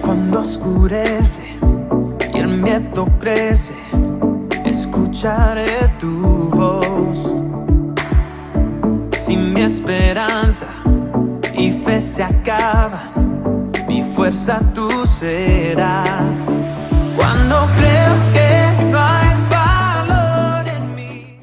Cuando oscurece y el miedo crece, escucharé tu voz. Si mi esperanza y fe se acaban, mi fuerza tú serás. Cuando creo que no hay valor en mí.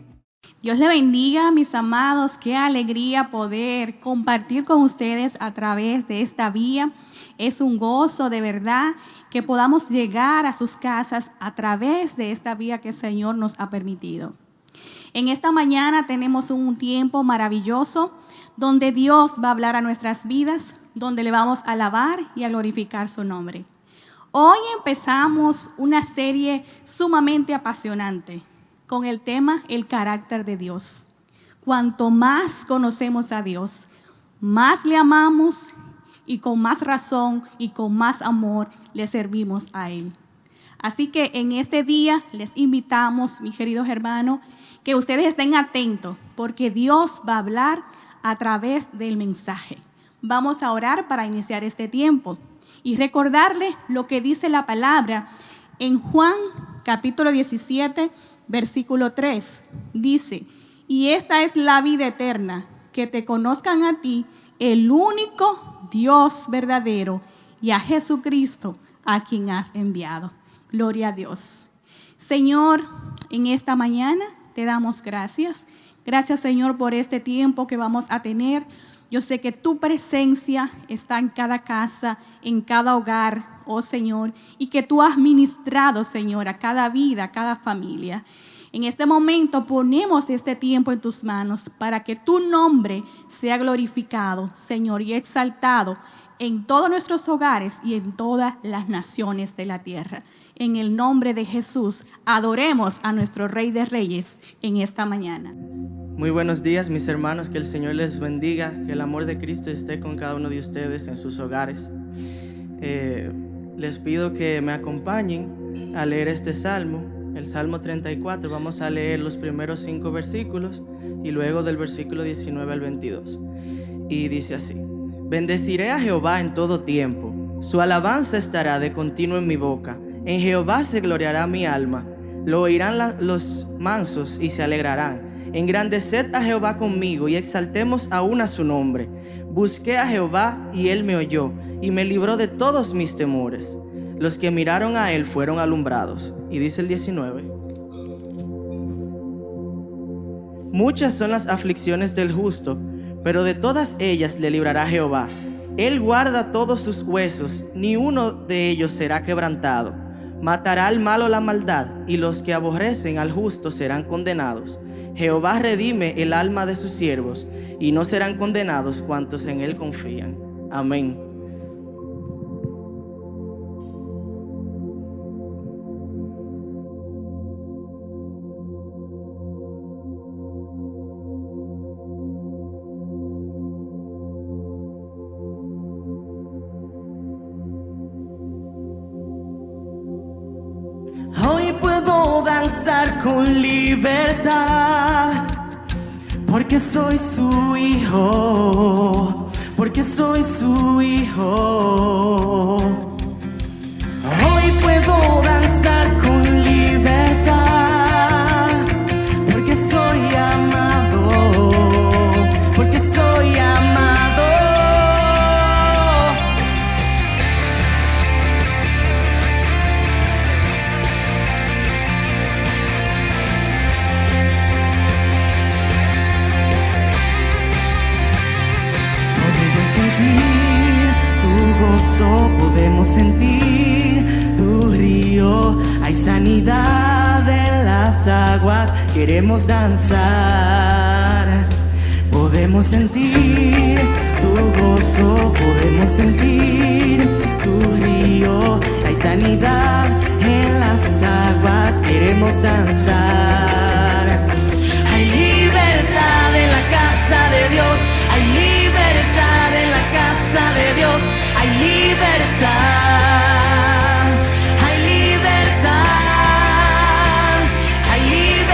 Dios le bendiga, mis amados. Qué alegría poder compartir con ustedes a través de esta vía. Es un gozo de verdad que podamos llegar a sus casas a través de esta vía que el Señor nos ha permitido. En esta mañana tenemos un tiempo maravilloso donde Dios va a hablar a nuestras vidas, donde le vamos a alabar y a glorificar su nombre. Hoy empezamos una serie sumamente apasionante con el tema El carácter de Dios. Cuanto más conocemos a Dios, más le amamos y con más razón y con más amor le servimos a Él. Así que en este día les invitamos, mis queridos hermanos, que ustedes estén atentos porque Dios va a hablar a través del mensaje. Vamos a orar para iniciar este tiempo y recordarles lo que dice la palabra en Juan capítulo 17, versículo 3. Dice, y esta es la vida eterna, que te conozcan a ti, el único Dios verdadero, y a Jesucristo, a quien has enviado. Gloria a Dios. Señor, en esta mañana te damos gracias. Gracias, Señor, por este tiempo que vamos a tener. Yo sé que tu presencia está en cada casa, en cada hogar, oh Señor, y que tú has ministrado, Señor, a cada vida, a cada familia. En este momento ponemos este tiempo en tus manos para que tu nombre sea glorificado, Señor, y exaltado en todos nuestros hogares y en todas las naciones de la tierra. En el nombre de Jesús, adoremos a nuestro Rey de Reyes en esta mañana. Muy buenos días, mis hermanos, que el Señor les bendiga, que el amor de Cristo esté con cada uno de ustedes en sus hogares. Les pido que me acompañen a leer este salmo, el Salmo 34. Vamos a leer los primeros 5 versículos y luego del versículo 19 al 22. Y dice así: Bendeciré a Jehová en todo tiempo, su alabanza estará de continuo en mi boca. En Jehová se gloriará mi alma, lo oirán los mansos y se alegrarán. Engrandeced a Jehová conmigo y exaltemos aún a su nombre. Busqué a Jehová y él me oyó y me libró de todos mis temores. Los que miraron a él fueron alumbrados. Y dice el 19: Muchas son las aflicciones del justo, pero de todas ellas le librará Jehová. Él guarda todos sus huesos, ni uno de ellos será quebrantado. Matará al malo la maldad, y los que aborrecen al justo serán condenados. Jehová redime el alma de sus siervos, y no serán condenados cuantos en él confían. Amén. Hoy puedo danzar con libertad, porque soy su hijo, porque soy su hijo. Hoy puedo danzar con libertad, porque soy amado, porque soy amado. Podemos sentir tu río, hay sanidad en las aguas, queremos danzar. Podemos sentir tu gozo, podemos sentir tu río, hay sanidad en las aguas, queremos danzar. Hay libertad en la casa de Dios, hay libertad en la casa de Dios. Hay libertad, hay libertad, hay libertad.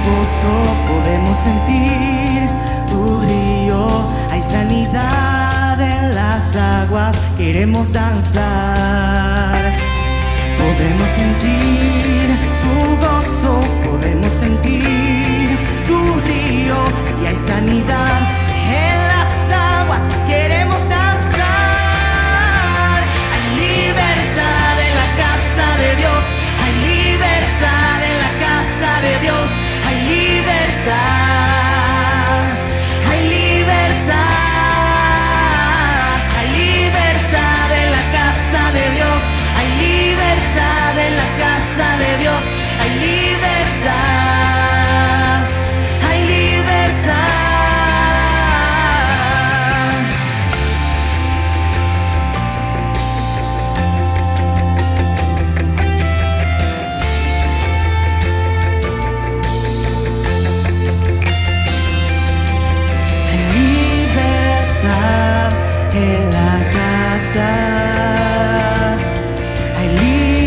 gozo podemos sentir, tu río, hay sanidad en las aguas, queremos danzar. Podemos sentir tu gozo, podemos sentir tu río y hay sanidad en las aguas, queremos danzar. Hay libertad en la casa de Dios, hay libertad en la casa de Dios, hay libertad, hay libertad, hay libertad en la casa de Dios, hay libertad en la casa de Dios, hay libertad, hay libertad. Hay libertad en la casa. Hay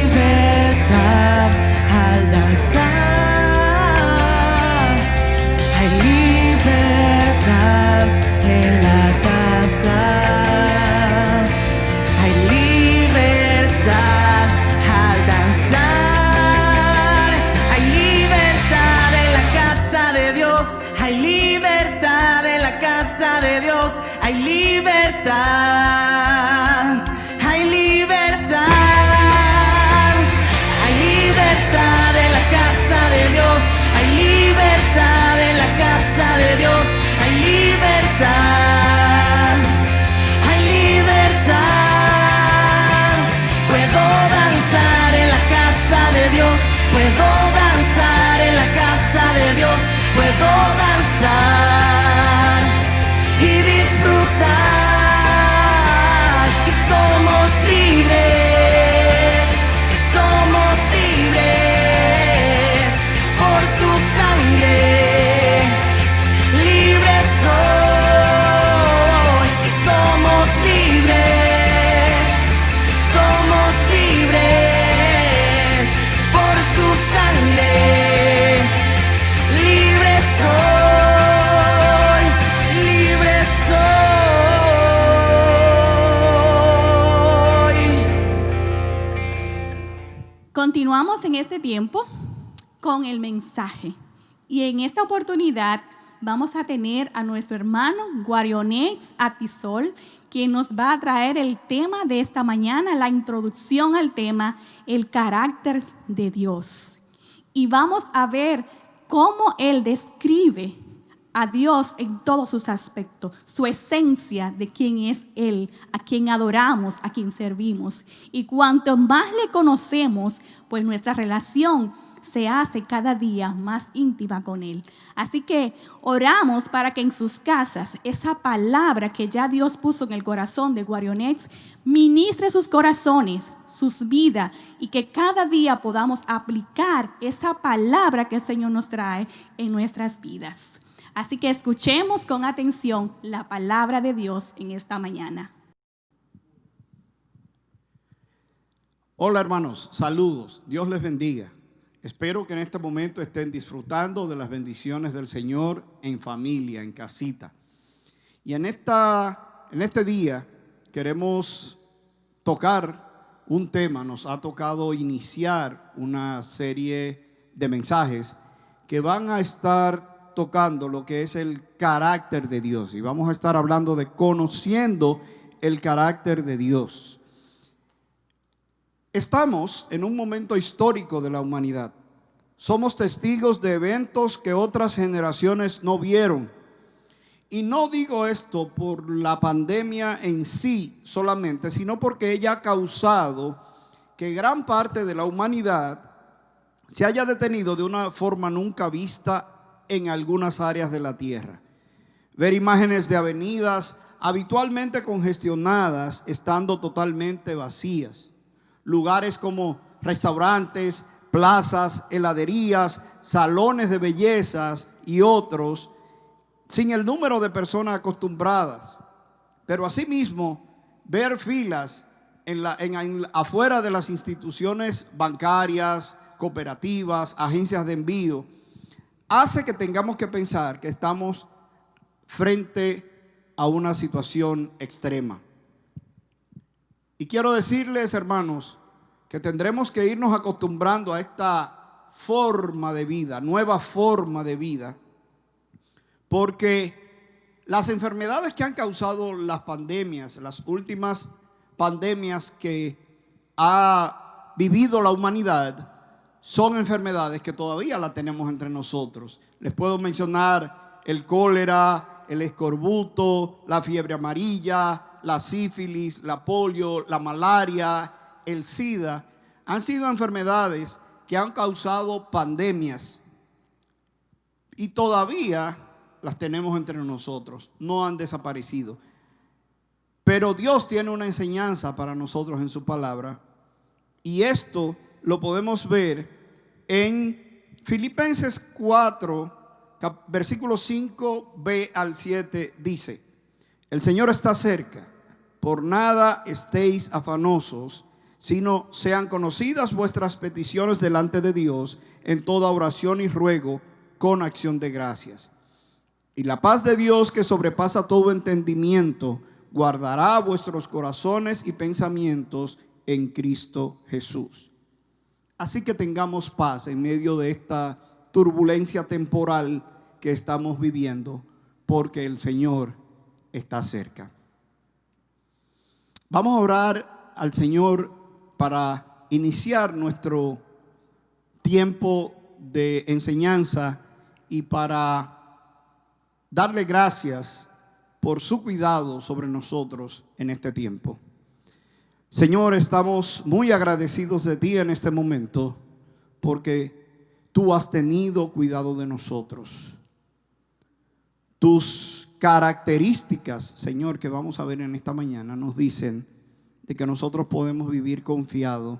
libertad al danzar. Hay libertad en la casa. Hay libertad al danzar. Hay libertad en la casa de Dios. Hay libertad en la casa de Dios. Hay libertad. Hay libertad. Hay libertad en la casa de Dios. Hay libertad en la casa de Dios. Hay libertad. Hay libertad. Puedo danzar en la casa de Dios. Puedo danzar en la casa de Dios. Puedo danzar y disfrutar. Y somos libres. Somos libres por tu sangre. Libres soy. Y somos libres. Somos libres por su sangre. Libre soy, libre soy. Continuamos en este tiempo con el mensaje. Y en esta oportunidad vamos a tener a nuestro hermano Guarionex Atisol, quien nos va a traer el tema de esta mañana, la introducción al tema, el carácter de Dios. Y vamos a ver cómo él describe a Dios en todos sus aspectos, su esencia de quién es Él, a quien adoramos, a quien servimos. Y cuanto más le conocemos, pues nuestra relación se hace cada día más íntima con Él. Así que oramos para que en sus casas esa palabra que ya Dios puso en el corazón de Guarionex ministre sus corazones, sus vidas, y que cada día podamos aplicar esa palabra que el Señor nos trae en nuestras vidas. Así que escuchemos con atención la palabra de Dios en esta mañana. Hola hermanos, saludos, Dios les bendiga. Espero que en este momento estén disfrutando de las bendiciones del Señor en familia, en casita. Y en este día queremos tocar un tema, nos ha tocado iniciar una serie de mensajes que van a estar tocando lo que es el carácter de Dios. Y vamos a estar hablando de conociendo el carácter de Dios. Estamos en un momento histórico de la humanidad. Somos testigos de eventos que otras generaciones no vieron. Y no digo esto por la pandemia en sí solamente, sino porque ella ha causado que gran parte de la humanidad se haya detenido de una forma nunca vista en algunas áreas de la tierra. Ver imágenes de avenidas habitualmente congestionadas estando totalmente vacías. Lugares como restaurantes, plazas, heladerías, salones de bellezas y otros, sin el número de personas acostumbradas. Pero asimismo, ver filas afuera de las instituciones bancarias, cooperativas, agencias de envío, hace que tengamos que pensar que estamos frente a una situación extrema. Y quiero decirles, hermanos, que tendremos que irnos acostumbrando a esta forma de vida, nueva forma de vida, porque las enfermedades que han causado las pandemias, las últimas pandemias que ha vivido la humanidad, son enfermedades que todavía las tenemos entre nosotros. Les puedo mencionar el cólera, el escorbuto, la fiebre amarilla, la sífilis, la polio, la malaria, el SIDA. Han sido enfermedades que han causado pandemias y todavía las tenemos entre nosotros, no han desaparecido. Pero Dios tiene una enseñanza para nosotros en su palabra, y esto lo podemos ver en Filipenses 4, versículos 5b al 7, dice: el Señor está cerca, por nada estéis afanosos, sino sean conocidas vuestras peticiones delante de Dios en toda oración y ruego con acción de gracias. Y la paz de Dios, que sobrepasa todo entendimiento, guardará vuestros corazones y pensamientos en Cristo Jesús. Así que tengamos paz en medio de esta turbulencia temporal que estamos viviendo, porque el Señor está cerca. Vamos a orar al Señor para iniciar nuestro tiempo de enseñanza y para darle gracias por su cuidado sobre nosotros en este tiempo. Señor, estamos muy agradecidos de ti en este momento, porque tú has tenido cuidado de nosotros. Tus características, Señor, que vamos a ver en esta mañana, nos dicen de que nosotros podemos vivir confiados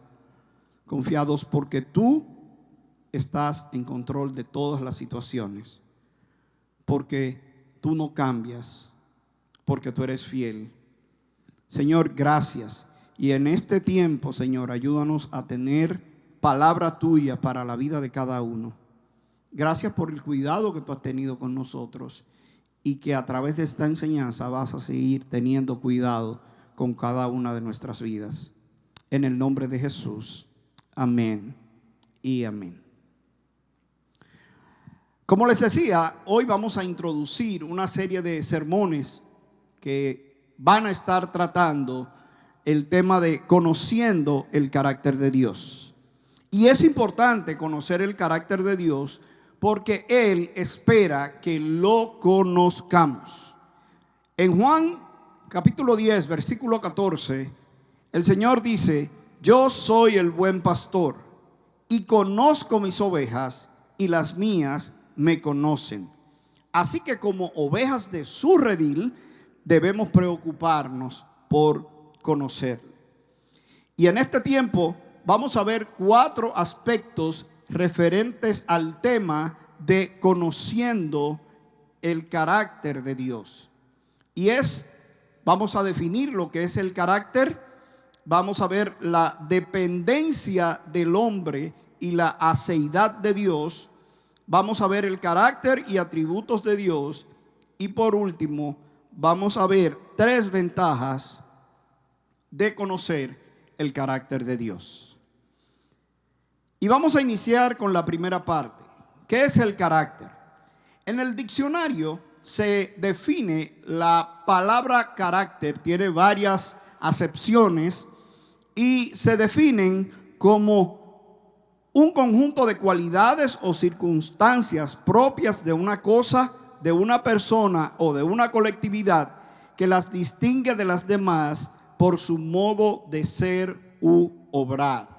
porque tú estás en control de todas las situaciones, porque tú no cambias, porque tú eres fiel. Señor, gracias. Y en este tiempo, Señor, ayúdanos a tener palabra tuya para la vida de cada uno. Gracias por el cuidado que tú has tenido con nosotros, y que a través de esta enseñanza vas a seguir teniendo cuidado con cada una de nuestras vidas. En el nombre de Jesús. Amén y amén. Como les decía, hoy vamos a introducir una serie de sermones que van a estar tratando el tema de conociendo el carácter de Dios. Y es importante conocer el carácter de Dios porque Él espera que lo conozcamos. En Juan capítulo 10, versículo 14, el Señor dice: yo soy el buen pastor y conozco mis ovejas, y las mías me conocen. Así que como ovejas de su redil debemos preocuparnos por conocerlo. Y en este tiempo vamos a ver 4 aspectos referentes al tema de conociendo el carácter de Dios. Y vamos a definir lo que es el carácter. Vamos a ver la dependencia del hombre y la aceidad de Dios. Vamos a ver el carácter y atributos de Dios. Y por último, vamos a ver 3 ventajas de conocer el carácter de Dios. Y vamos a iniciar con la primera parte. ¿Qué es el carácter? En el diccionario se define la palabra carácter, tiene varias acepciones, y se definen como un conjunto de cualidades o circunstancias propias de una cosa, de una persona o de una colectividad que las distingue de las demás por su modo de ser u obrar.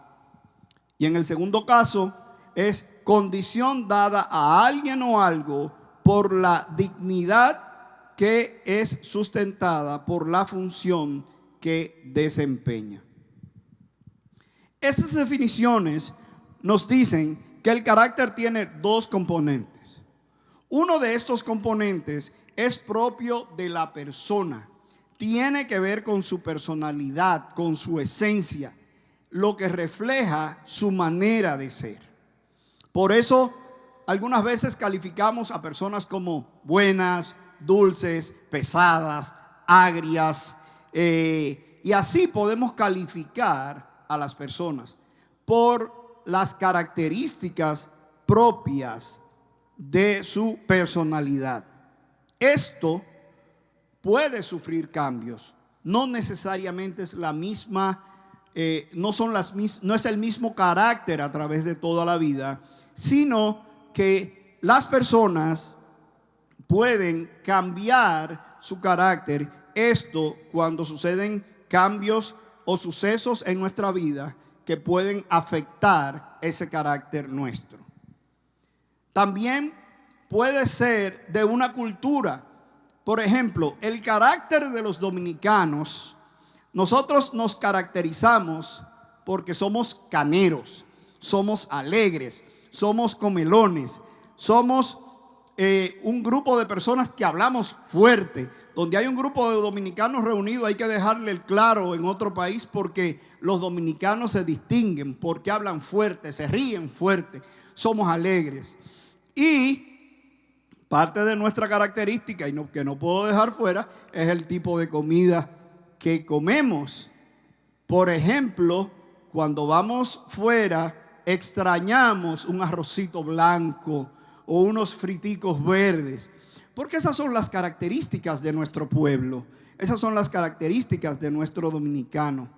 Y en el segundo caso es condición dada a alguien o algo por la dignidad que es sustentada por la función que desempeña. Estas definiciones nos dicen que el carácter tiene 2 componentes. Uno de estos componentes es propio de la persona. Tiene que ver con su personalidad, con su esencia, lo que refleja su manera de ser. Por eso algunas veces calificamos a personas como buenas, dulces, pesadas, agrias, y así podemos calificar a las personas por las características propias de su personalidad. Esto puede sufrir cambios. No necesariamente es la misma, no es el mismo carácter a través de toda la vida, sino que las personas pueden cambiar su carácter. Esto cuando suceden cambios o sucesos en nuestra vida que pueden afectar ese carácter nuestro. También puede ser de una cultura. Por ejemplo, el carácter de los dominicanos, nosotros nos caracterizamos porque somos caneros, somos alegres, somos comelones, somos un grupo de personas que hablamos fuerte. Donde hay un grupo de dominicanos reunidos hay que dejarle el claro en otro país, porque los dominicanos se distinguen porque hablan fuerte, se ríen fuerte, somos alegres. Y parte de nuestra característica, y que no puedo dejar fuera, es el tipo de comida que comemos. Por ejemplo, cuando vamos fuera, extrañamos un arrocito blanco o unos friticos verdes, porque esas son las características de nuestro pueblo, esas son las características de nuestro dominicano,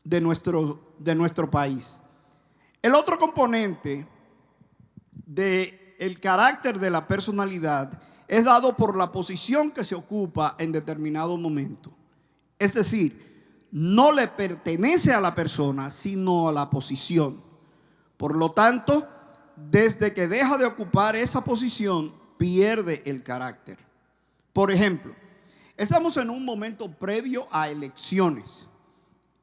de nuestro país. El otro componente del carácter de la personalidad es dado por la posición que se ocupa en determinado momento. Es decir, no le pertenece a la persona, sino a la posición. Por lo tanto, desde que deja de ocupar esa posición, pierde el carácter. Por ejemplo, estamos en un momento previo a elecciones.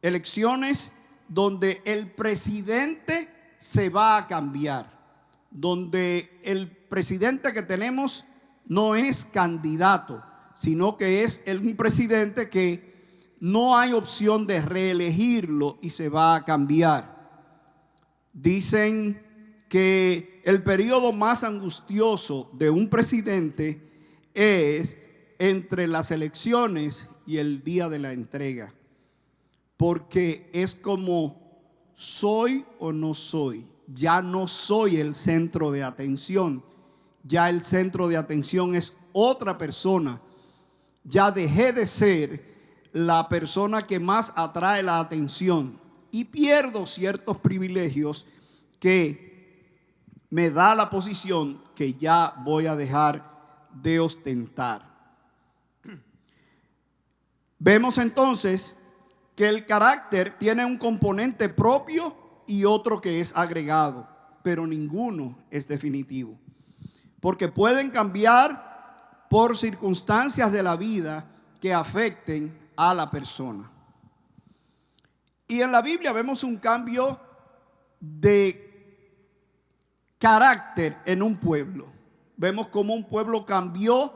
Elecciones donde el presidente se va a cambiar, donde el presidente que tenemos no es candidato, sino que es un presidente que no hay opción de reelegirlo y se va a cambiar. Dicen que el periodo más angustioso de un presidente es entre las elecciones y el día de la entrega, porque es como soy o no soy. Ya no soy el centro de atención, ya el centro de atención es otra persona. Ya dejé de ser la persona que más atrae la atención y pierdo ciertos privilegios que me da la posición que ya voy a dejar de ostentar. Vemos entonces que el carácter tiene un componente propio y otro que es agregado, pero ninguno es definitivo, porque pueden cambiar por circunstancias de la vida que afecten a la persona. Y en la Biblia vemos un cambio de carácter en un pueblo. Vemos cómo un pueblo cambió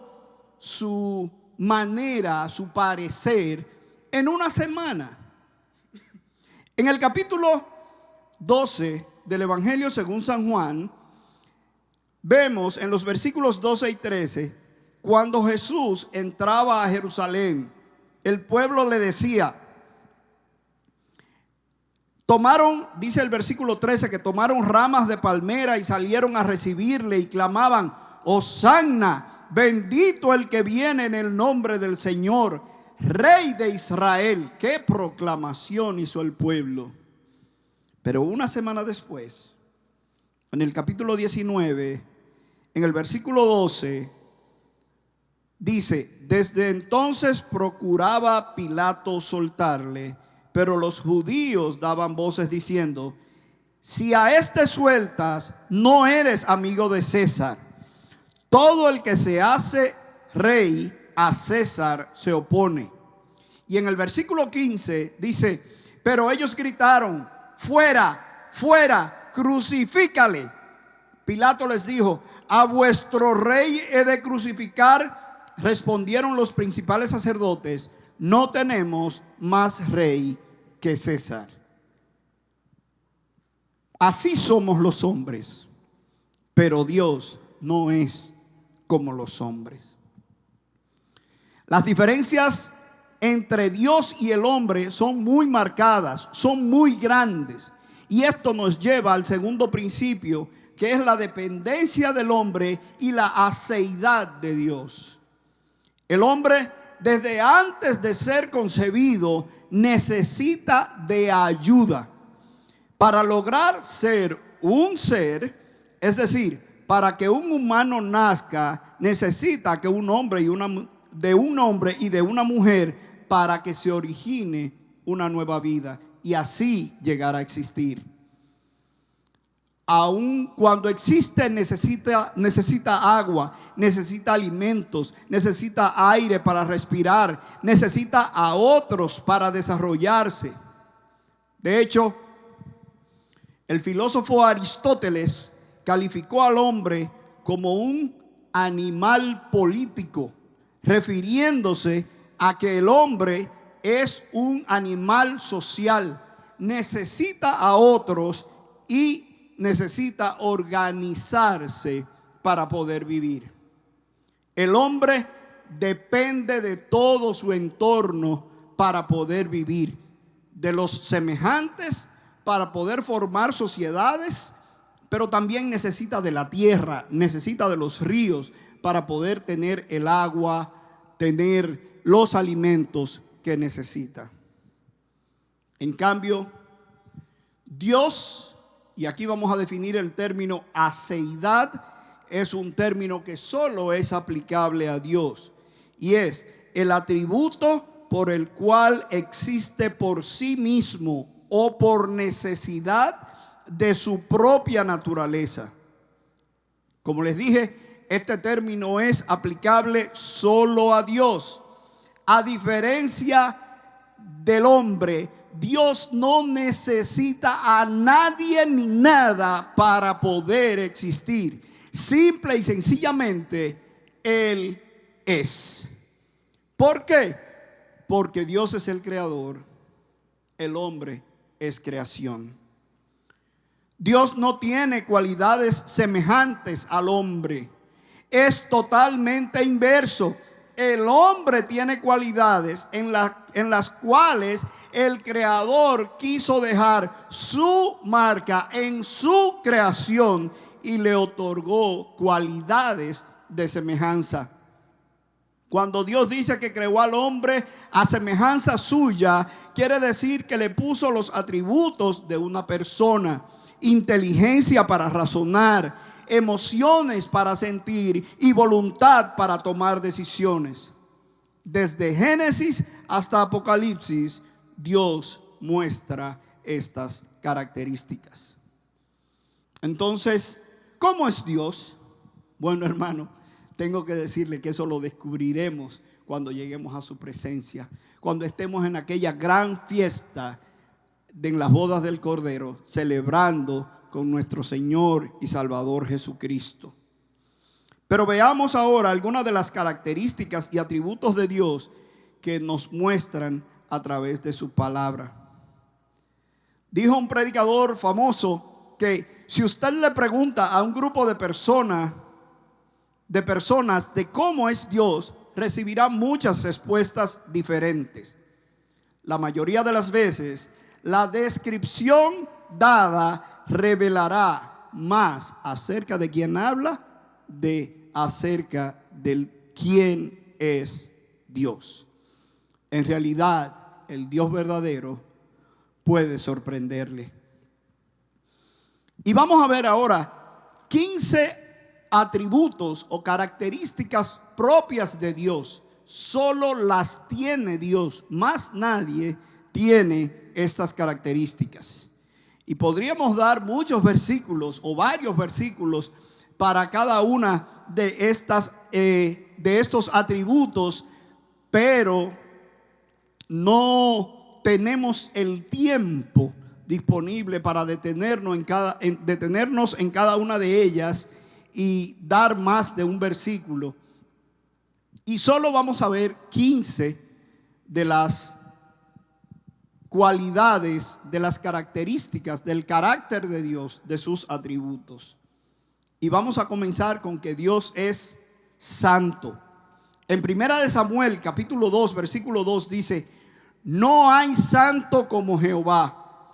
su manera, su parecer en una semana. En el capítulo 12 del Evangelio según San Juan, vemos en los versículos 12 y 13, cuando Jesús entraba a Jerusalén, el pueblo le decía, dice el versículo 13, que tomaron ramas de palmera y salieron a recibirle y clamaban, Hosanna, bendito el que viene en el nombre del Señor, Rey de Israel. ¡Qué proclamación hizo el pueblo! Pero una semana después, en el capítulo 19, en el versículo 12, dice, desde entonces procuraba Pilato soltarle, pero los judíos daban voces diciendo, si a este sueltas, no eres amigo de César. Todo el que se hace rey, a César se opone. Y en el versículo 15 dice, pero ellos gritaron, fuera, fuera, crucifícale. Pilato les dijo, a vuestro rey he de crucificar. Respondieron los principales sacerdotes, no tenemos más rey que César. Así somos los hombres. pero Dios no es como los hombres. Las diferencias entre Dios y el hombre son muy marcadas, son muy grandes. Y esto nos lleva al segundo principio, que es la dependencia del hombre y la aceidad de Dios. El hombre, desde antes de ser concebido, necesita de ayuda. Para lograr ser un ser, es decir, para que un humano nazca, necesita que un hombre de un hombre y de una mujer para que se origine una nueva vida y así llegar a existir. Aun cuando existe, necesita agua, necesita alimentos, necesita aire para respirar, necesita a otros para desarrollarse. De hecho, el filósofo Aristóteles calificó al hombre como un animal político, refiriéndose a que el hombre es un animal social, necesita a otros y necesita organizarse para poder vivir. El hombre depende de todo su entorno para poder vivir, de los semejantes para poder formar sociedades, pero también necesita de la tierra, necesita de los ríos para poder tener el agua, tener los alimentos que necesita. En cambio, Dios, y aquí vamos a definir el término aceidad, es un término que solo es aplicable a Dios y es el atributo por el cual existe por sí mismo o por necesidad de su propia naturaleza. Como les dije, este término es aplicable solo a Dios. A diferencia del hombre, Dios no necesita a nadie ni nada para poder existir. Simple y sencillamente, Él es. ¿Por qué? Porque Dios es el creador, el hombre es creación. Dios no tiene cualidades semejantes al hombre. Es totalmente inverso. El hombre tiene cualidades en las cuales el creador quiso dejar su marca en su creación y le otorgó cualidades de semejanza. Cuando Dios dice que creó al hombre a semejanza suya, quiere decir que le puso los atributos de una persona: inteligencia para razonar, emociones para sentir y voluntad para tomar decisiones. Desde Génesis hasta Apocalipsis, Dios muestra estas características. Entonces, ¿cómo es Dios? Bueno, hermano, tengo que decirle que eso lo descubriremos cuando lleguemos a su presencia, cuando estemos en aquella gran fiesta en las bodas del Cordero, celebrando con nuestro Señor y Salvador Jesucristo. Pero veamos ahora algunas de las características y atributos de Dios que nos muestran a través de su palabra. Dijo un predicador famoso que si usted le pregunta a un grupo de personas de cómo es Dios, recibirá muchas respuestas diferentes. La mayoría de las veces, la descripción dada revelará más acerca de quién habla, acerca del quién es Dios. En realidad, el Dios verdadero puede sorprenderle. Y vamos a ver ahora 15 atributos o características propias de Dios. Solo las tiene Dios, más nadie tiene estas características. Y podríamos dar muchos versículos o varios versículos para cada una de estos atributos, pero no tenemos el tiempo disponible para detenernos en cada una de ellas y dar más de un versículo. Y solo vamos a ver 15 de las cualidades, de las características del carácter de Dios, de sus atributos. Y vamos a comenzar con que Dios es santo. En 1 Samuel capítulo 2 versículo 2 dice: no hay santo como Jehová,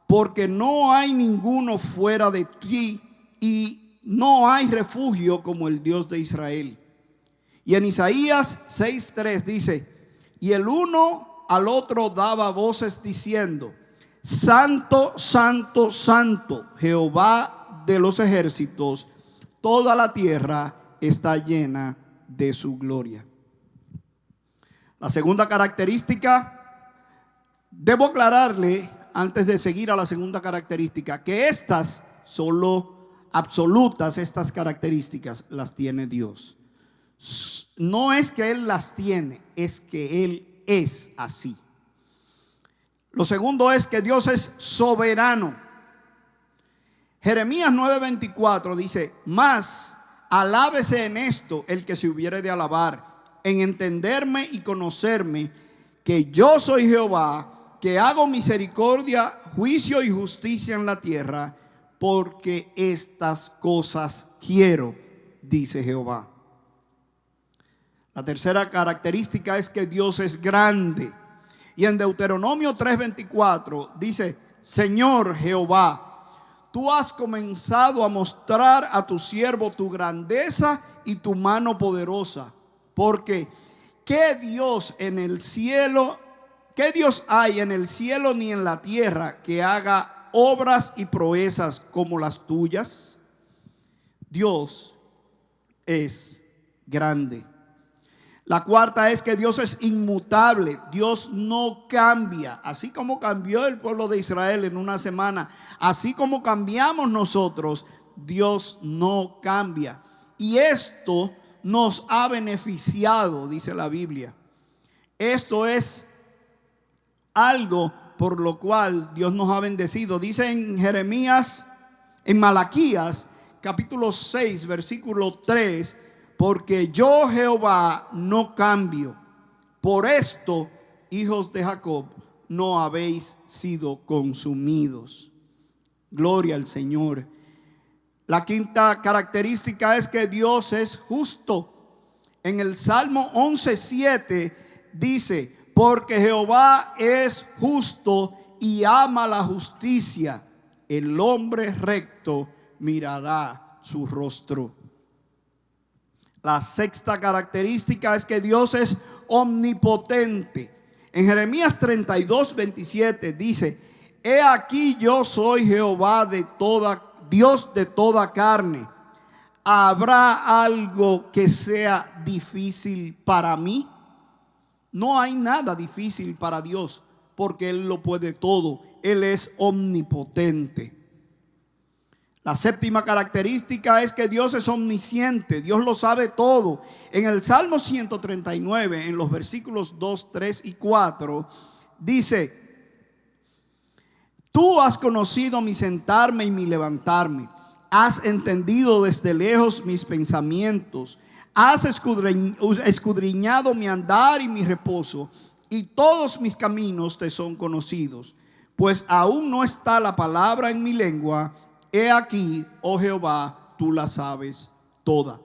porque no hay ninguno fuera de ti, y no hay refugio como el Dios de Israel. Y en Isaías 6:3 dice: y el uno al otro daba voces diciendo: santo, santo, santo, Jehová de los ejércitos, toda la tierra está llena de su gloria. La segunda característica, debo aclararle antes de seguir a la segunda característica, que estas solo absolutas, estas características las tiene Dios. No es que Él las tiene, es que Él es así. Lo segundo es que Dios es soberano. Jeremías 9:24 dice: mas alábese en esto el que se hubiere de alabar, en entenderme y conocerme, que yo soy Jehová, que hago misericordia, juicio y justicia en la tierra, porque estas cosas quiero, dice Jehová. La tercera característica es que Dios es grande. Y en Deuteronomio 3:24 dice: Señor Jehová, tú has comenzado a mostrar a tu siervo tu grandeza y tu mano poderosa, porque ¿qué Dios en el cielo, qué Dios hay en el cielo ni en la tierra que haga obras y proezas como las tuyas? Dios es grande. La cuarta es que Dios es inmutable. Dios no cambia. Así como cambió el pueblo de Israel en una semana, así como cambiamos nosotros, Dios no cambia. Y esto nos ha beneficiado, dice la Biblia. Esto es algo por lo cual Dios nos ha bendecido. Dice en Jeremías, en Malaquías, capítulo 6, versículo 3: porque yo Jehová no cambio. Por esto, hijos de Jacob, no habéis sido consumidos. Gloria al Señor. La quinta característica es que Dios es justo. En el Salmo 11:7 dice: porque Jehová es justo y ama la justicia. El hombre recto mirará su rostro. La sexta característica es que Dios es omnipotente. En Jeremías 32:27 dice: he aquí yo soy Jehová Dios de toda carne. ¿Habrá algo que sea difícil para mí? No hay nada difícil para Dios, porque Él lo puede todo. Él es omnipotente. La séptima característica es que Dios es omnisciente. Dios lo sabe todo. En el Salmo 139, en los versículos 2, 3 y 4, dice: tú has conocido mi sentarme y mi levantarme. Has entendido desde lejos mis pensamientos. Has escudriñado mi andar y mi reposo, y todos mis caminos te son conocidos. Pues aún no está la palabra en mi lengua. He aquí, oh Jehová, tú la sabes toda.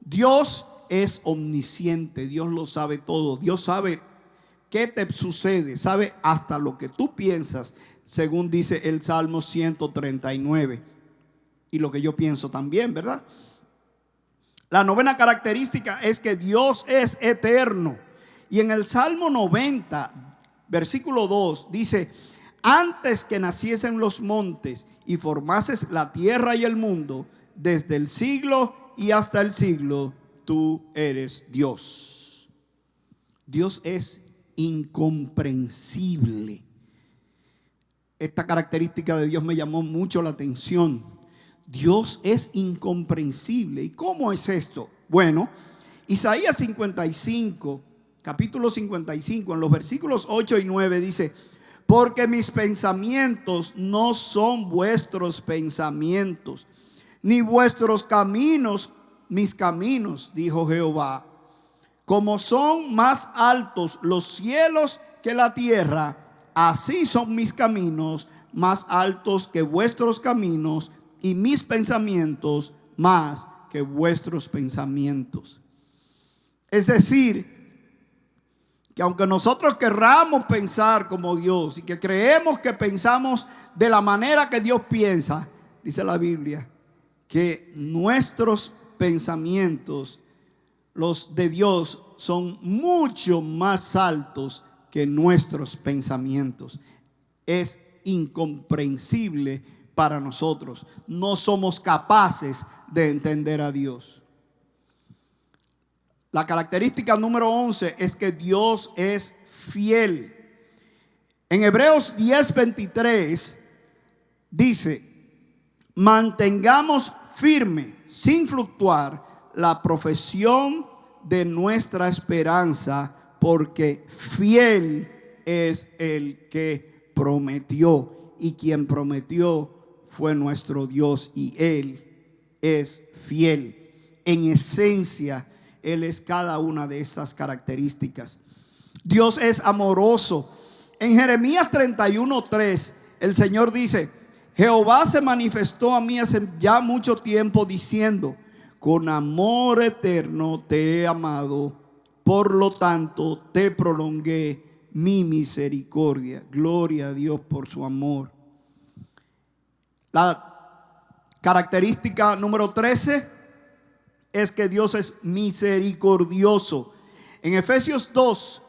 Dios es omnisciente. Dios lo sabe todo. Dios sabe qué te sucede. Sabe hasta lo que tú piensas, según dice el Salmo 139. Y lo que yo pienso también, ¿verdad? La novena característica es que Dios es eterno. Y en el Salmo 90, versículo 2, dice: antes que naciesen los montes y formases la tierra y el mundo, desde el siglo y hasta el siglo, tú eres Dios. Dios es incomprensible. Esta característica de Dios me llamó mucho la atención. Dios es incomprensible. ¿Y cómo es esto? Bueno, Isaías 55, capítulo 55, en los versículos 8 y 9 dice: porque mis pensamientos no son vuestros pensamientos, ni vuestros caminos mis caminos, dijo Jehová. Como son más altos los cielos que la tierra, así son mis caminos más altos que vuestros caminos, y mis pensamientos más que vuestros pensamientos. Es decir, que aunque nosotros querramos pensar como Dios y que creemos que pensamos de la manera que Dios piensa, dice la Biblia, que nuestros pensamientos, los de Dios, son mucho más altos que nuestros pensamientos. Es incomprensible para nosotros. No somos capaces de entender a Dios. La característica número 11 es que Dios es fiel. En Hebreos 10:23 dice: mantengamos firme, sin fluctuar, la profesión de nuestra esperanza, porque fiel es el que prometió, y quien prometió fue nuestro Dios, y Él es fiel. En esencia, Él es cada una de estas características. Dios es amoroso. En Jeremías 31:3, el Señor dice: Jehová se manifestó a mí hace ya mucho tiempo diciendo: con amor eterno te he amado, por lo tanto te prolongué mi misericordia. Gloria a Dios por su amor. La característica número 13 es que Dios es misericordioso. En Efesios 2,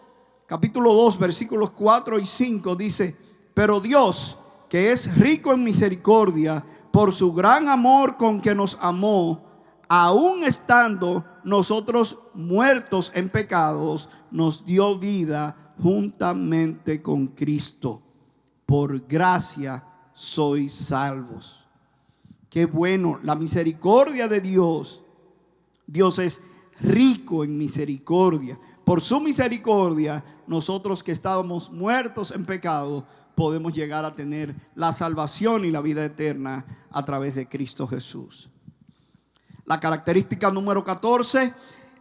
capítulo 2, versículos 4 y 5 dice: pero Dios, que es rico en misericordia, por su gran amor con que nos amó, aun estando nosotros muertos en pecados, nos dio vida juntamente con Cristo. Por gracia sois salvos. Qué bueno, la misericordia de Dios. Dios es rico en misericordia. Por su misericordia, nosotros que estábamos muertos en pecado, podemos llegar a tener la salvación y la vida eterna a través de Cristo Jesús. La característica número 14,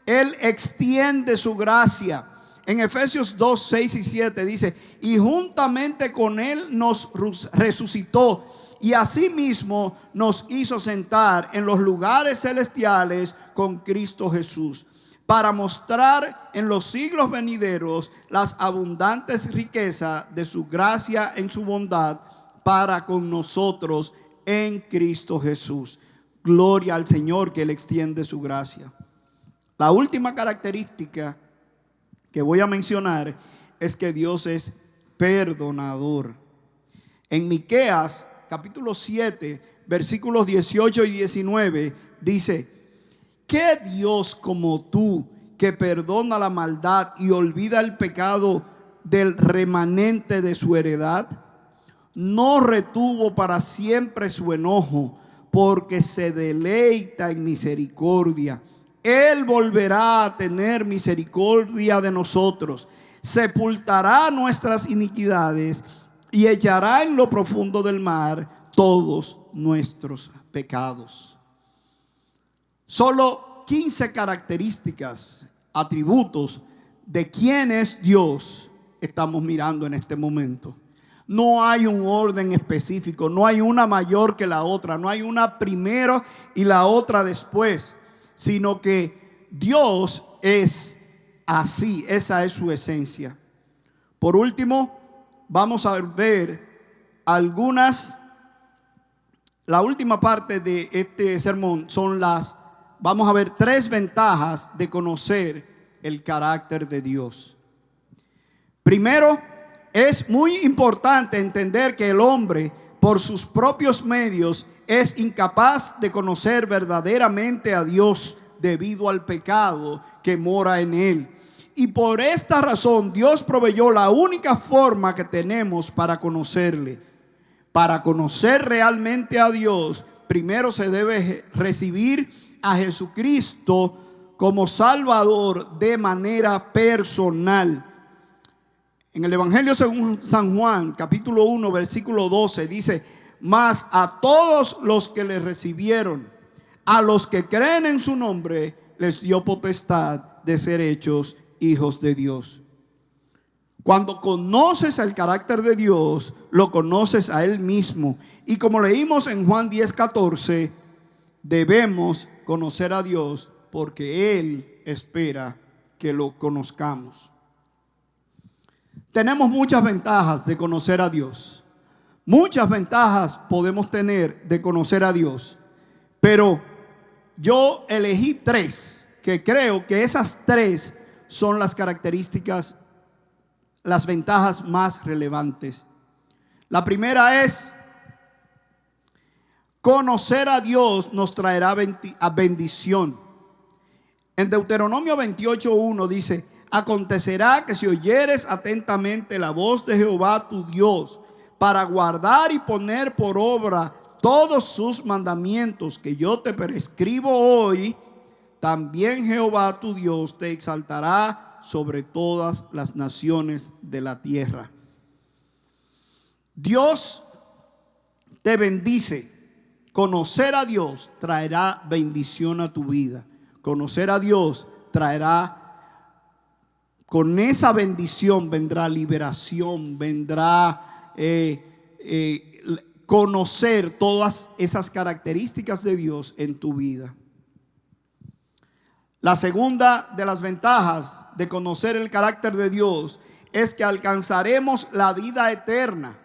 Él extiende su gracia. En Efesios 2, 6 y 7 dice: y juntamente con Él nos resucitó, y asimismo nos hizo sentar en los lugares celestiales con Cristo Jesús, para mostrar en los siglos venideros las abundantes riquezas de su gracia en su bondad para con nosotros en Cristo Jesús. Gloria al Señor, que Él extiende su gracia. La última característica que voy a mencionar es que Dios es perdonador. En Miqueas capítulo 7, versículos 18 y 19 dice: ¿qué Dios como tú, que perdona la maldad y olvida el pecado del remanente de su heredad? No retuvo para siempre su enojo, porque se deleita en misericordia. Él volverá a tener misericordia de nosotros, sepultará nuestras iniquidades y echará en lo profundo del mar todos nuestros pecados. Solo 15 características, atributos de quién es Dios estamos mirando en este momento. No hay un orden específico, no hay una mayor que la otra, no hay una primero y la otra después, sino que Dios es así, esa es su esencia. Por último, vamos a ver la última parte de este sermón vamos a ver 3 ventajas de conocer el carácter de Dios. Primero, es muy importante entender que el hombre, por sus propios medios, es incapaz de conocer verdaderamente a Dios debido al pecado que mora en él. Y por esta razón Dios proveyó la única forma que tenemos para conocerle. Para conocer realmente a Dios, primero se debe recibir a Jesucristo como Salvador de manera personal. En el Evangelio según San Juan, capítulo 1, versículo 12, dice: mas a todos los que le recibieron, a los que creen en su nombre, les dio potestad de ser hechos hijos de Dios. Cuando conoces el carácter de Dios, lo conoces a Él mismo. Y como leímos en Juan 10:14, debemos conocer a Dios porque Él espera que lo conozcamos. Tenemos muchas ventajas de conocer a Dios. Muchas ventajas podemos tener de conocer a Dios. Pero yo elegí 3, que creo que esas 3 son las características, las ventajas más relevantes. La primera es: conocer a Dios nos traerá bendición. En Deuteronomio 28:1 dice: acontecerá que si oyeres atentamente la voz de Jehová tu Dios, para guardar y poner por obra todos sus mandamientos que yo te prescribo hoy, también Jehová tu Dios te exaltará sobre todas las naciones de la tierra. Dios te bendice. Conocer a Dios traerá bendición a tu vida. Conocer a Dios traerá, con esa bendición vendrá liberación, vendrá conocer todas esas características de Dios en tu vida. La segunda de las ventajas de conocer el carácter de Dios es que alcanzaremos la vida eterna.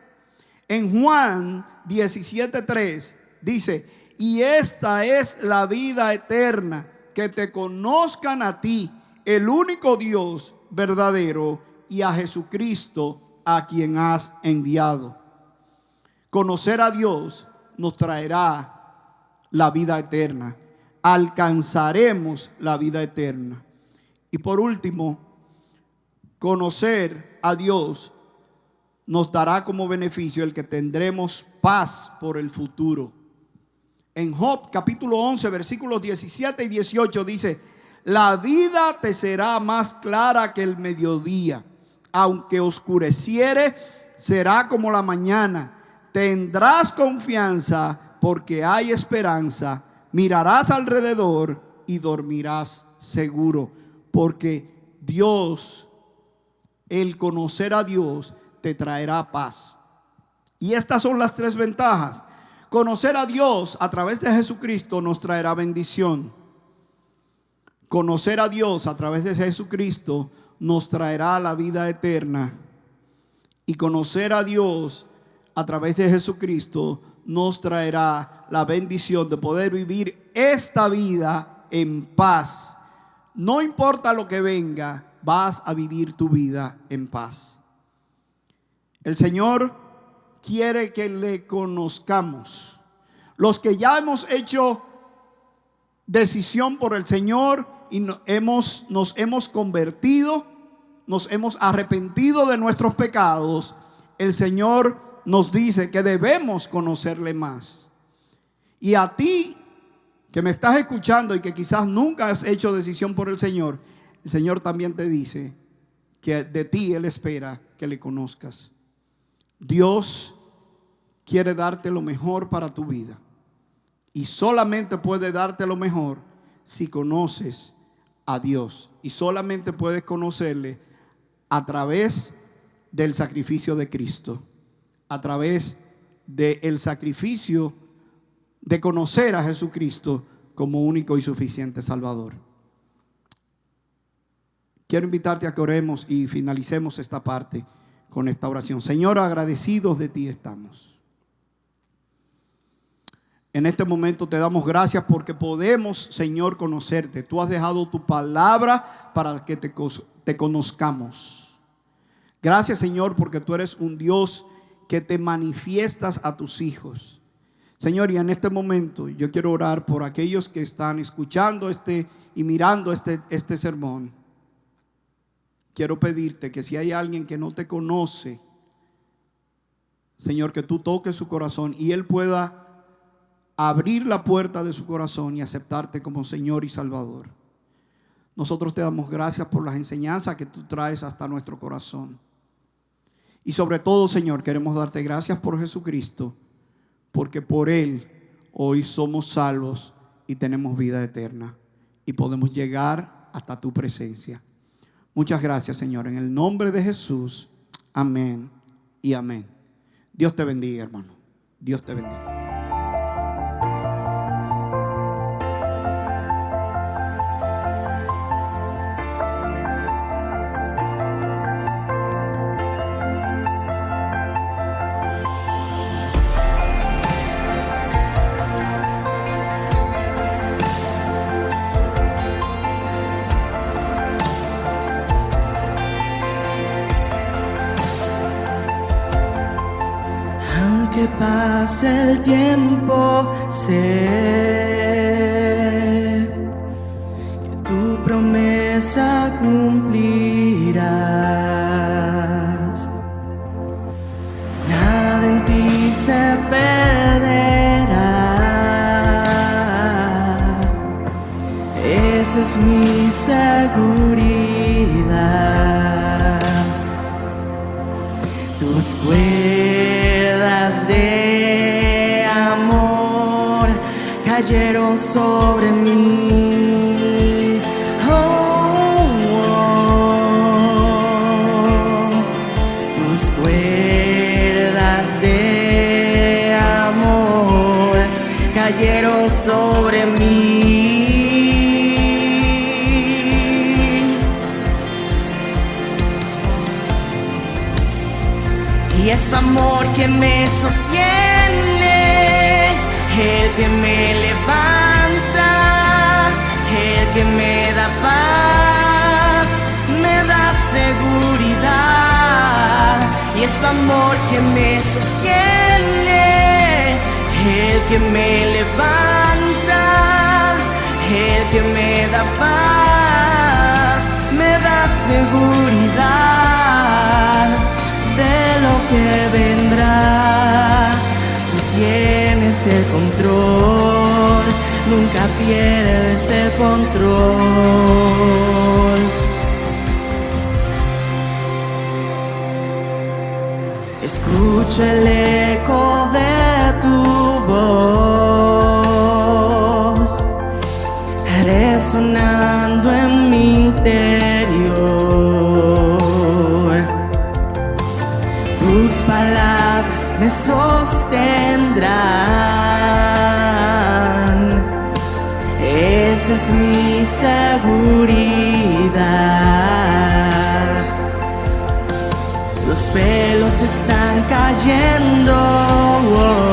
En Juan 17:3 dice: y esta es la vida eterna, que te conozcan a ti, el único Dios verdadero, y a Jesucristo, a quien has enviado. Conocer a Dios nos traerá la vida eterna. Alcanzaremos la vida eterna. Y por último, conocer a Dios nos dará como beneficio el que tendremos paz por el futuro. En Job capítulo 11 versículos 17 y 18 dice: la vida te será más clara que el mediodía, aunque oscureciere, será como la mañana. Tendrás confianza porque hay esperanza. Mirarás alrededor y dormirás seguro, porque Dios, el conocer a Dios, te traerá paz. Y estas son las 3 ventajas. Conocer a Dios a través de Jesucristo nos traerá bendición. Conocer a Dios a través de Jesucristo nos traerá la vida eterna. Y conocer a Dios a través de Jesucristo nos traerá la bendición de poder vivir esta vida en paz. No importa lo que venga, vas a vivir tu vida en paz. El Señor quiere que le conozcamos. Los que ya hemos hecho decisión por el Señor y nos hemos convertido, nos hemos arrepentido de nuestros pecados, el Señor nos dice que debemos conocerle más. Y a ti que me estás escuchando y que quizás nunca has hecho decisión por el Señor también te dice que de ti Él espera que le conozcas. Dios quiere darte lo mejor para tu vida, y solamente puede darte lo mejor si conoces a Dios, y solamente puedes conocerle a través del sacrificio de Cristo, a través del sacrificio de conocer a Jesucristo como único y suficiente Salvador. Quiero invitarte a que oremos y finalicemos esta parte con esta oración. Señor, agradecidos de ti estamos. En este momento te damos gracias porque podemos, Señor, conocerte. Tú has dejado tu palabra para que te conozcamos. Gracias, Señor, porque tú eres un Dios que te manifiestas a tus hijos. Señor, y en este momento yo quiero orar por aquellos que están escuchando y mirando este sermón. Quiero pedirte que si hay alguien que no te conoce, Señor, que tú toques su corazón y él pueda abrir la puerta de su corazón y aceptarte como Señor y Salvador. Nosotros te damos gracias por las enseñanzas que tú traes hasta nuestro corazón. Y sobre todo, Señor, queremos darte gracias por Jesucristo, porque por Él hoy somos salvos y tenemos vida eterna y podemos llegar hasta tu presencia. Muchas gracias, Señor, en el nombre de Jesús. Amén y amén. Dios te bendiga, hermano. Dios te bendiga. pase el tiempo, sé que tu promesa cumplirás. Nada en ti se perderá. Esa es mi seguridad. Tus cuerdas de amor cayeron sobre mí. Oh, oh. Tus cuerdas de amor cayeron sobre mí. Y es tu amor que me sostiene, el que me levanta, el que me da paz, me da seguridad. Y es tu amor que me sostiene, el que me levanta, el que me da paz, me da seguridad de lo que vendrá. Tú tienes el control, nunca pierdes el control. Escucho el eco de tu voz resonando en mi interior. Tus palabras me sostendrán. Esa es mi seguridad. Los pelos están cayendo hoy,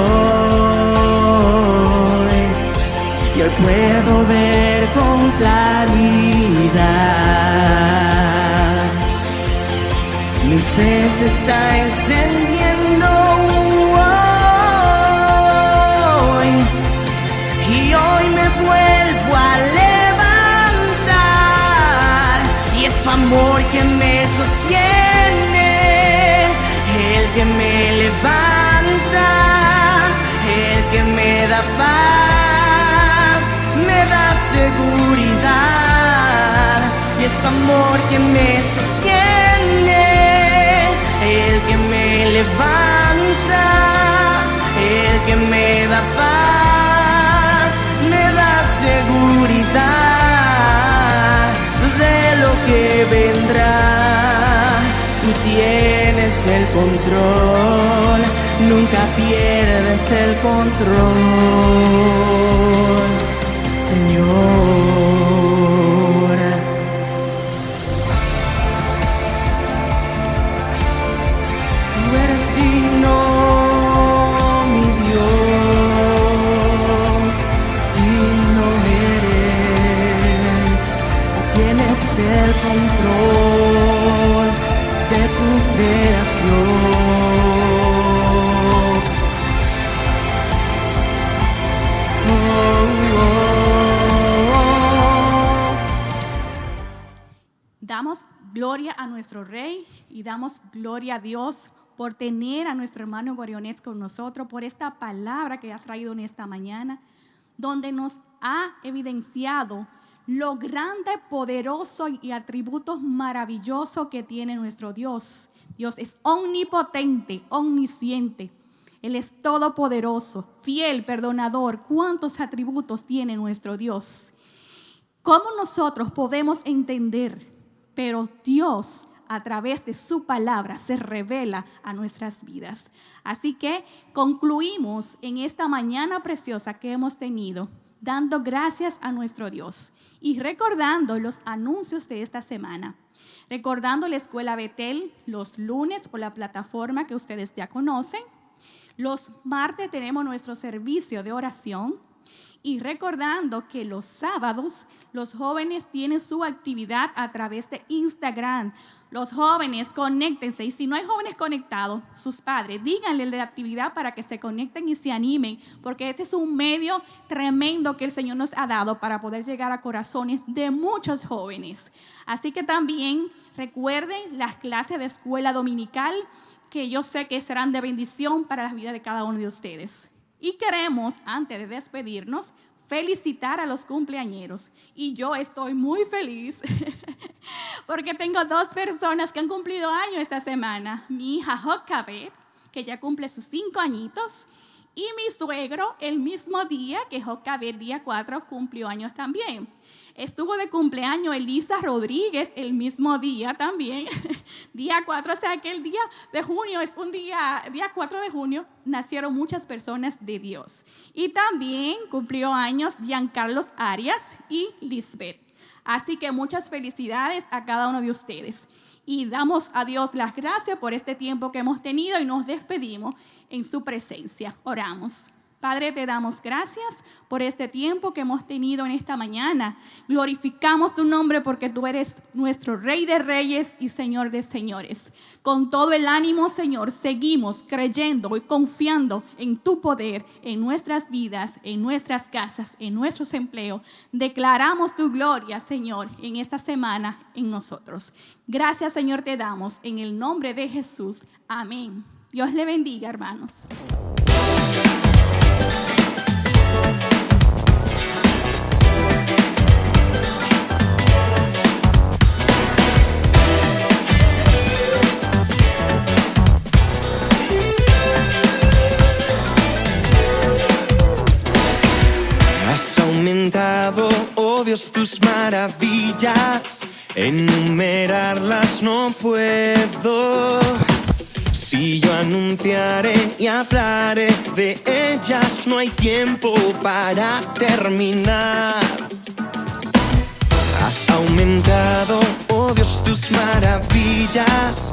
y hoy puedo ver con claridad. Mi fe se está encendiendo hoy, y hoy me vuelvo a levantar. Y es tu amor que me sostiene, el que me levanta, el que me da paz, me da seguridad. Y es tu amor que me sostiene, el que me levanta, el que me da paz, me da seguridad de lo que vendrá. Tú tienes el control, nunca pierdes el control, Señor. Tú eres digno, mi Dios, digno eres. Tú tienes el control de tu creación. Oh, oh, oh. Damos gloria a nuestro Rey y damos gloria a Dios por tener a nuestro hermano Gorionets con nosotros, por esta palabra que ha traído en esta mañana, donde nos ha evidenciado lo grande, poderoso y atributos maravillosos que tiene nuestro Dios. Dios es omnipotente, omnisciente. Él es todopoderoso, fiel, perdonador. ¿Cuántos atributos tiene nuestro Dios? ¿Cómo nosotros podemos entender? Pero Dios, a través de su palabra, se revela a nuestras vidas. Así que concluimos en esta mañana preciosa que hemos tenido, dando gracias a nuestro Dios y recordando los anuncios de esta semana. Recordando la Escuela Betel los lunes por la plataforma que ustedes ya conocen. Los martes tenemos nuestro servicio de oración Y recordando que los sábados los jóvenes tienen su actividad a través de Instagram. Los jóvenes, conéctense. Y si no hay jóvenes conectados, sus padres, díganle de la actividad para que se conecten y se animen, porque este es un medio tremendo que el Señor nos ha dado para poder llegar a corazones de muchos jóvenes. Así que también recuerden las clases de escuela dominical, que yo sé que serán de bendición para la vida de cada uno de ustedes. Y queremos, antes de despedirnos, felicitar a los cumpleañeros. Y yo estoy muy feliz porque tengo 2 personas que han cumplido años esta semana. Mi hija Jocabet, que ya cumple sus 5 añitos, y mi suegro, el mismo día que Jocabet, día 4, cumplió años también. Estuvo de cumpleaños Elisa Rodríguez el mismo día también, día 4, o sea que el día de junio es un día 4 de junio, nacieron muchas personas de Dios. Y también cumplió años Giancarlos Arias y Lisbeth. Así que muchas felicidades a cada uno de ustedes. Y damos a Dios las gracias por este tiempo que hemos tenido y nos despedimos en su presencia. Oramos. Padre, te damos gracias por este tiempo que hemos tenido en esta mañana. Glorificamos tu nombre porque tú eres nuestro Rey de Reyes y Señor de Señores. Con todo el ánimo, Señor, seguimos creyendo y confiando en tu poder, en nuestras vidas, en nuestras casas, en nuestros empleos. Declaramos tu gloria, Señor, en esta semana en nosotros. Gracias, Señor, te damos en el nombre de Jesús. Amén. Dios le bendiga, hermanos. Oh Dios, tus maravillas, enumerarlas no puedo. Si yo anunciaré y hablaré de ellas, no hay tiempo para terminar. Has aumentado, oh Dios, tus maravillas,